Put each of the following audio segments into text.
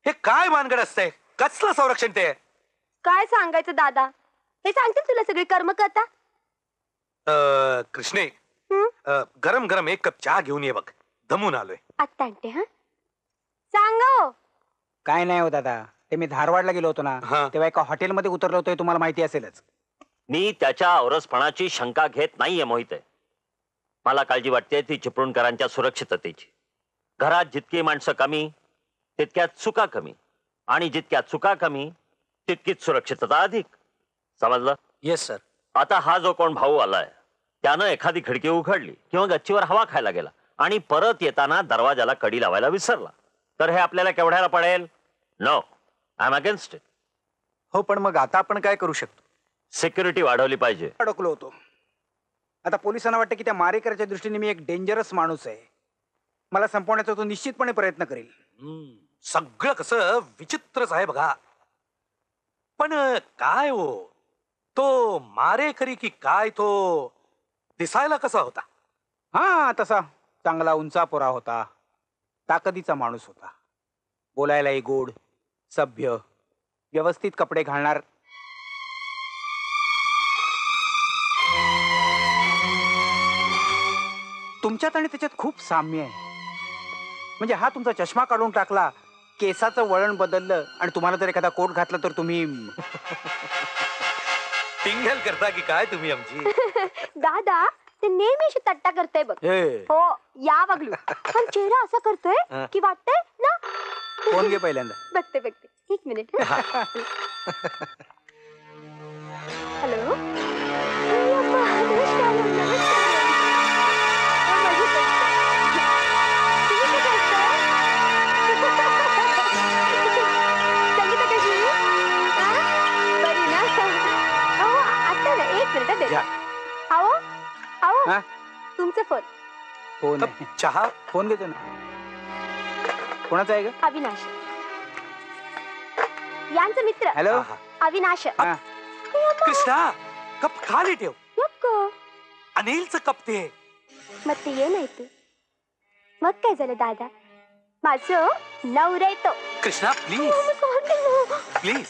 हे काय भानगड असतंय? कसलं संरक्षण ते? काय सांगायचं दादा, हे सांगतील तुला सगळी कर्मकर्ता. कृष्णे, गरम गरम एक कप चहा घेऊन ये बघ, दमून आलोय. आत्ता आणते. हा सांगा हो. काय नाही हो दादा, ते मी धारवाडला गेलो होतो ना, तेव्हा एका हॉटेलमध्ये उतरलो होतो, तुम्हाला माहिती असेलच. मी त्याच्या औरसपणाची शंका घेत नाहीये मोहिते. मला काळजी वाटते ती चिपळूणकरांच्या सुरक्षिततेची. घरात जितकी माणसं कमी तितक्यात चुका कमी, आणि जितक्या चुका कमी तितकीच सुरक्षितता अधिक. समजलं? Yes sir. आता हा जो कोण भाऊ आलाय त्यानं एखादी खिडकी उघडली किंवा गच्चीवर हवा खायला गेला आणि परत येताना दरवाजाला कडी लावायला विसरला, तर हे आपल्याला केवढ्याला पडेल? No, I am against it. हो, पण मग आता आपण काय करू शकतो? सिक्युरिटी वाढवली पाहिजे. अडकलो होतो. आता पोलिसांना वाटतं की त्या मारेकऱ्याच्या दृष्टीने मी एक डेंजरस माणूस आहे, मला संपवण्याचा तो निश्चितपणे प्रयत्न करेल. सगळं कसं विचित्रच आहे बघा. पण काय हो, तो मारेकरी की काय, तो दिसायला कसा होता? हा, तसा चांगला उंचापोरा होता, ताकदीचा माणूस होता, बोलायलाही गोड, सभ्य, व्यवस्थित कपडे घालणार. तुमच्यात आणि त्याच्यात खूप साम्य आहे. म्हणजे हा तुमचा चष्मा काढून टाकला, केसाचं वळण बदललं, आणि तुम्हाला जर एखादा कोट घातला तर तुम्ही टिंगल करता की काय तुम्ही आमची? दादा ते नेहमी अशी तट्टा करतोय बघ. हो, या बघलू. पण चेहरा असा करतोय की वाटतंय ना. फोन घे पहिल्यांदा. बघते बघते, एक मिनिट. हॅलो. तुमचा फोन. फोन चहा. फोन घेतो ना. कोणाचा आहे ग? अविनाश, यांचा मित्र. हॅलो. अविनाश. कृष्णा, कप खाली ठेव. अनिलचं कप ते. मग ते ये नाही तू. मग काय झालं दादा, माझं नवरा येतो. Krishna please please.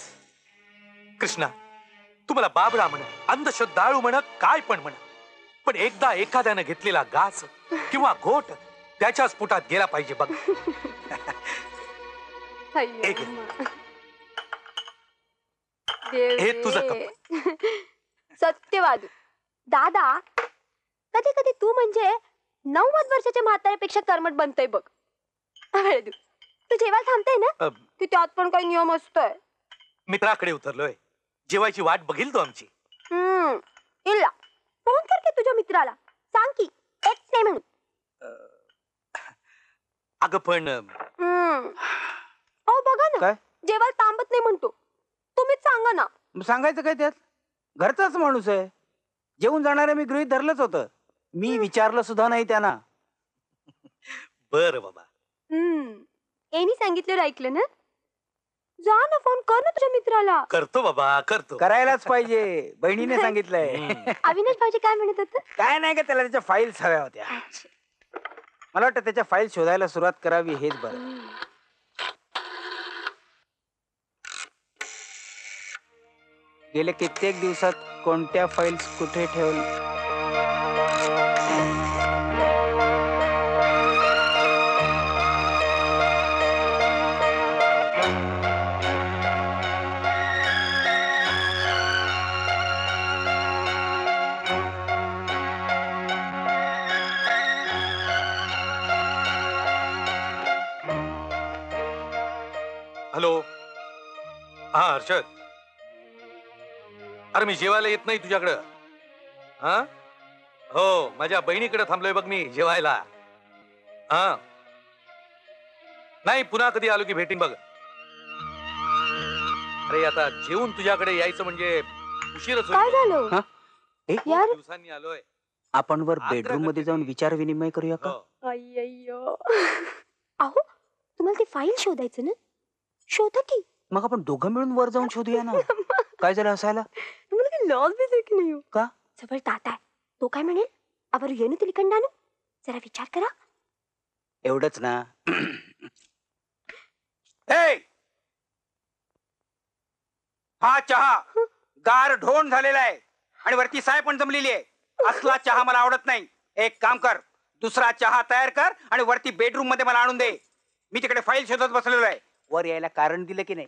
कृष्णा, तुम्हाला बाबडा म्हण, अंधश्रद्धाळू म्हण, काय पण म्हण, पण एकदा एखाद्यानं घेतलेला घास किंवा घोट त्याच्या स्फुटात गेला पाहिजे बघ. हे तुझं कप. सत्यवाद दादा, कधी कधी तू म्हणजे 90 वर्षाच्या म्हाताऱ्यापेक्षा कर्मठ बनतोय बघ. तू जेवायला थांबताय ना, की त्यात पण काही नियम असतोय? मित्राकडे उतरलोय, जेवायची वाट बघील तो आमची. इल्ला फोन कर की तुझ्या मित्राला, सांग की एक नाही म्हणून. अगं पण अहो बघा ना, जेवायला थांबत नाही म्हणतो. तुम्हीच सांगा ना. सांगायचं काय त्यात? घरचाच माणूस आहे, जेवून जाणारे मी गृहीत धरलंच होतं. मी विचारलं सुद्धा नाही त्यांना. बर बाबा. एनी सांगितलं ऐकलं ना. जा ना, फोन कर ना तुझ्या मित्राला. करतो बाबा, करतो. करायलाच पाहिजे, बहिणीने सांगितलंय. अविनाश भाऊजी काय म्हणत होत? काय नाही का, त्याला त्याच्या फाईल्स हव्या होत्या. मला वाटतं त्याच्या फाईल शोधायला सुरुवात करावी, हेच बरं. गेले कित्येक दिवसात कोणत्या फाईल्स कुठे ठेवल्या? हॅलो. हा हर्षद, अरे मी जेवायला येत नाही तुझ्याकडं. हा हो, माझ्या बहिणीकडे थांबलोय बघ मी जेवायला. हा नाही, पुन्हा कधी आलो की भेटीन बघ. अरे आता जेवून तुझ्याकडे यायचं म्हणजे उशीरच काय झालं? दिवसांनी आलोय. आपण वर बेडरूम मध्ये जाऊन विचार विनिमय करूया का? अय्यो. अहो तुम्हाला ते फाईल शोधायचं ना, शोधा की. मग आपण दोघं मिळून वर जाऊन शोधूया ना. काय झालं हसायला? तुम्हाला काही लॉस बी की नाही का? जवळ ताता आहे, तो काय म्हणेल? आवर येणं तिलकंडानं जरा विचार करा. एवढंच ना. ए हा चहा गार ढोण झालेला आहे आणि वरती साय पण जमलेली आहे. असला चहा मला आवडत नाही. एक काम कर, दुसरा चहा तयार कर आणि वरती बेडरूम मध्ये मला आणून दे. मी तिकडे फाईल शोधत बसलेलो आहे. वर यायला कारण दिलं की नाही?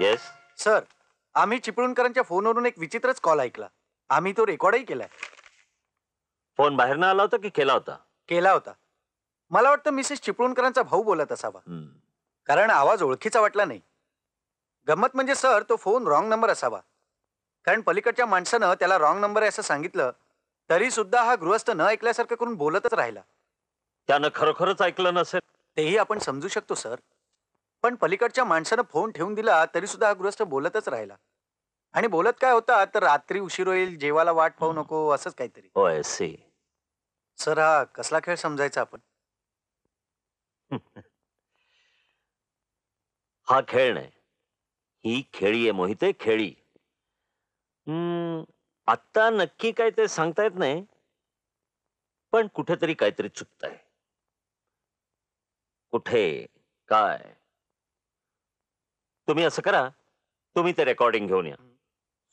येस. सर, आम्ही चिपळूणकरांच्या फोनवरून एक विचित्रच कॉल ऐकला. आम्ही तो रेकॉर्डही केलाय. फोन बाहेर आला होता की केला होता? केला होता. मला वाटतं मिसेस चिपळूणकरांचा भाऊ बोलत असावा, हम्म. कारण आवाज ओळखीचा वाटला नाही. गंमत म्हणजे सर, तो फोन रॉंग नंबर असावा, कारण पलीकडच्या माणसानं त्याला रॉंग नंबर आहे असं सांगितलं तरी सुद्धा हा गृहस्थ न ऐकल्यासारखं करून बोलतच राहिला. त्यानं खरोखरच ऐकलं नसेल. तेही आपण समजू शकतो सर, पण पलीकडच्या माणसानं फोन ठेवून दिला तरी सुद्धा हा गृहस्थ बोलतच राहिला. आणि बोलत काय होता तर रात्री उशीर होईल, जेवायला वाट पाहू नको, असंच काहीतरी. होय सी. सर, हा कसला खेळ समजायचा आपण? हा खेळ नाही, ही खेळी आहे मोहिते, खेळी. आत्ता नक्की काय ते सांगता येत नाही, पण कुठेतरी काहीतरी चुकतंय. कुठे काय? तुम्ही असं करा, तुम्ही ते रेकॉर्डिंग घेऊन या.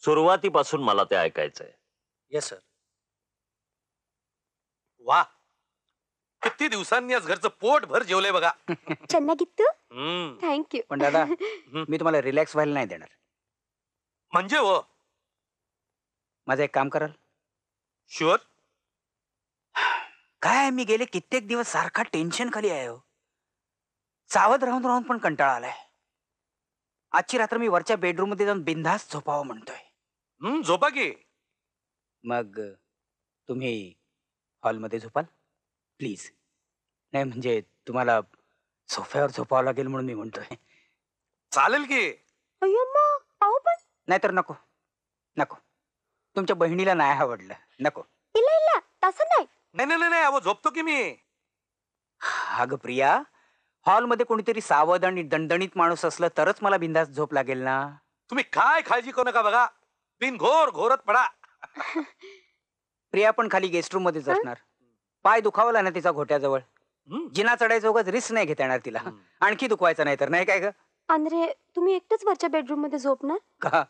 सुरुवातीपासून मला ते ऐकायचंय. Yes sir. वा, किती दिवसांनी आज घरचं पोट भर जेवलंय बघा. चन्नागित्तू, हम्म. थँक्यू. पण दादा, मी तुम्हाला रिलॅक्स व्हायला नाही देणार. म्हणजे हो, माझं एक काम कराल? शुअर. काय मी गेले कित्येक दिवस सारखा टेन्शन खाली आहे हो. सावध राहून राहून पण कंटाळा आलाय. आजची रात्र मी वरच्या बेडरूम मध्ये जाऊन बिंदास झोपावं म्हणतोय. झोपा की. मग तुम्ही हॉलमध्ये झोपाल प्लीज? नाही म्हणजे तुम्हाला सोफ्यावर झोपावं लागेल म्हणून मी म्हणतोय. चालेल की. अय्यम्मा, अहो पण नाहीतर नको नको, तुमच्या बहिणीला नाही आवडलं, नको. इला इला, तसं नाही. नाही नाही नाही, अहो झोपतो की मी. अगं प्रिया, हॉलमध्ये कोणीतरी सावध आणि दणदणीत माणूस असलं तरच मला बिंदास झोप लागेल ना. तुम्ही काय काळजी करू नका बघा, बिन घोर घोरत पडा. प्रिया पण खाली गेस्ट रूम मध्येच असणार. पाय दुखावला ना तिचा घोट्याजवळ, जिना चढायचं उगाच रिस्क नाही घेता येणार तिला. आणखी दुखवायचं नाही तर. नाही काय ग अंद्रे, तुम्ही एकटेच वरच्या बेडरूम मध्ये झोपणार? का?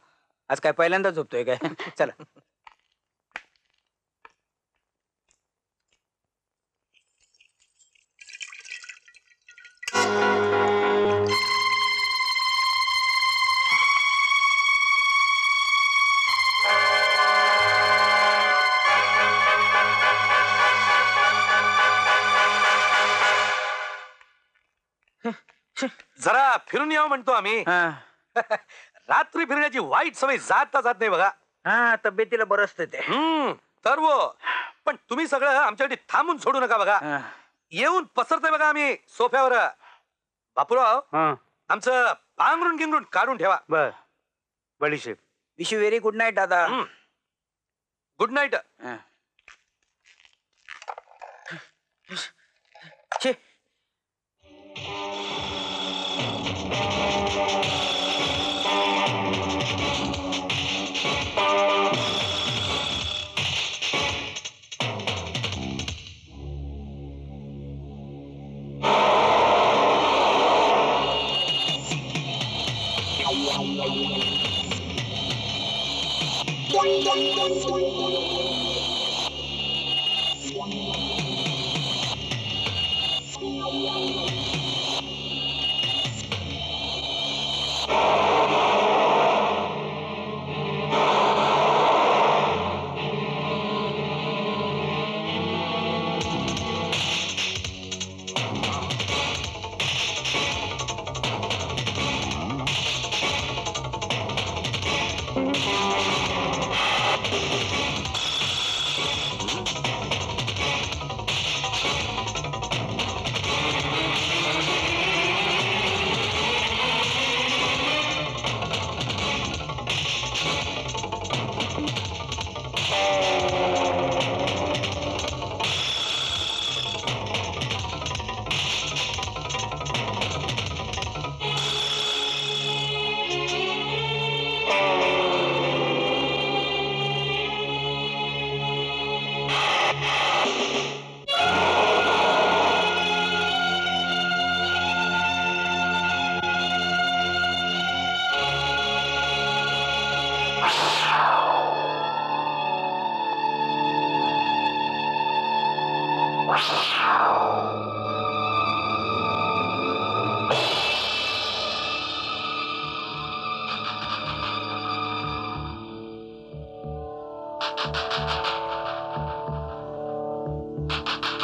आज काय पहिल्यांदा झोपतोय काय? चला. जरा फिरून यावं म्हणतो आम्ही. हा रात्री फिरण्याची वाईट सवय जात नाही बघा. हा, तब्येतीला बरं असतं ते. तर वो, पण तुम्ही सगळं आमच्यासाठी थांबून सोडू नका बघा. हा. येऊन पसरतय बघा आम्ही सोफ्यावर. बापूराव, हा. आमचं पांघरून गिंगरून काढून ठेवा. बर बडीशेप. Wish you very good night दादा. Good night. हा. छे.